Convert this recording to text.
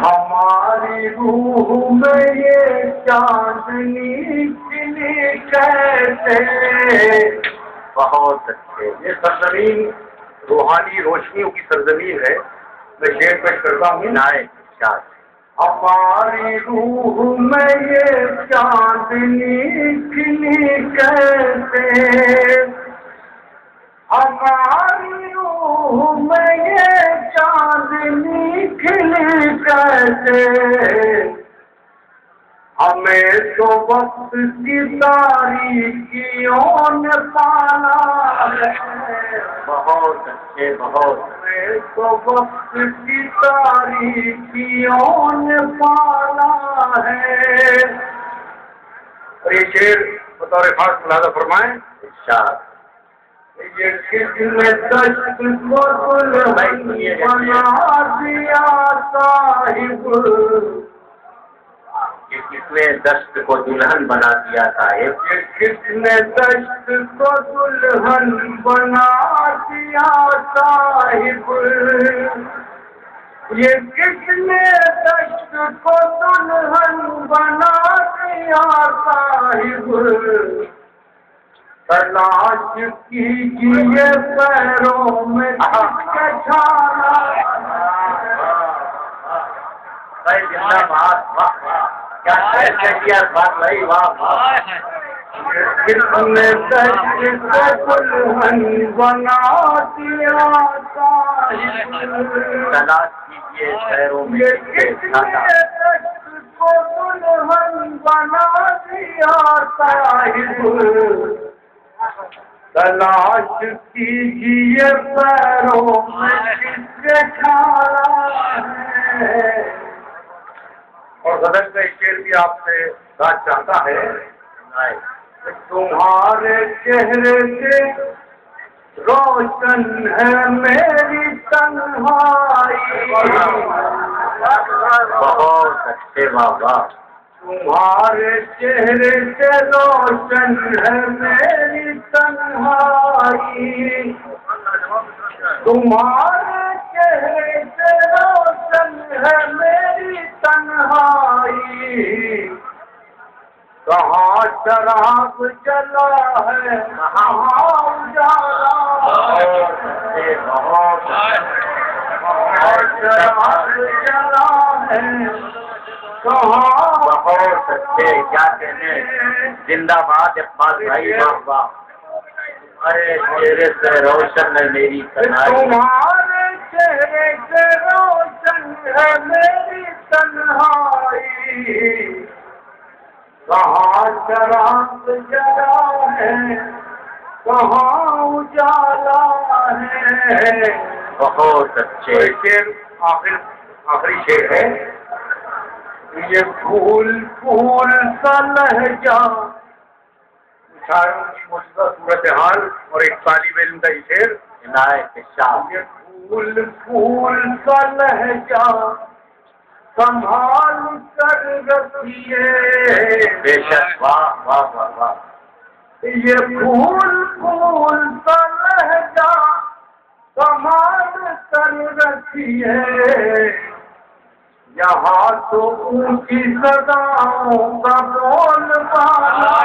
ہماری روح میں یہ چاندنی کھلی کیسے. بہت اچھے. یہ سرزمین روحانی روشنیوں کی سرزمین ہے. میں شعر پیش کرتا ہوں. ہماری روح میں یہ چاندنی کھلی کیسے. ہماری روح میں یہ چاندنی کھلی کیسے. ہمیں تو وقت کی تاریکیوں نے پالا ہے. بہت اچھے. بہت. ہمیں تو وقت کی تاریکیوں نے پالا ہے. اور یہ شعر بطور خاص ملاحظہ فرمائیں. ارشاد. یہ کس نے دشت کو دلہن بنا دیا صاحب. یہ کس نے دشت کو دلہن بنا دیا صاحب. یہ کس نے دشت کو دلہن بنا دیا صاحب. یہ کس نے دشت کو دلہن بنا دیا صاحب. تلاش کیجیے پیروں میں جس کے چھالا. کس نے دشت کو دلہن بنا دیا صاحب. تلاش کیجیے پیروں میں جس کے چھالا. دشت کو دلہن بنا دیا صاحب. تلاش کیجیے پیروں میں جس کے چھالا ہے. اور غزل کا شعر بھی آپ سے بات چاہتا ہے. تمہارے چہرے سے روشن ہے میری تنہائی. بہت اچھے بابا. تمہارے چہرے سے روشن ہے میری تنہائی. تمہارے چہرے سے روشن ہے میری تنہائی. کہاں شراب جلا ہے کہاں اجالا. کہاں شراب جلا ہے کہاں. بہت اچھے. کیا کہنے. زندہ باد اقبال بھائی. واہ واہ. تمہارے چہرے سے روشن ہے میری تنہائی. تمہارے چہرے سے روشن ہے میری تنہائی. کہاں شراب جلا ہے کہاں اجالا ہے. بہت اچھے. شعر آخری شعر ہے. یہ پھول پھول سا لہجہ. شاعروں کی موجودہ صورتحال اور ایک طالب علم کا شعر. عنایت شاہ. یہ پھول پھول سا لہجہ سنبھال کر رکھیے. بے شک. واہ واہ واہ واہ. یہ پھول پھول سا لہجہ سنبھال کر رکھیے. یہاں تو اونچی صداؤں کا بول بالا.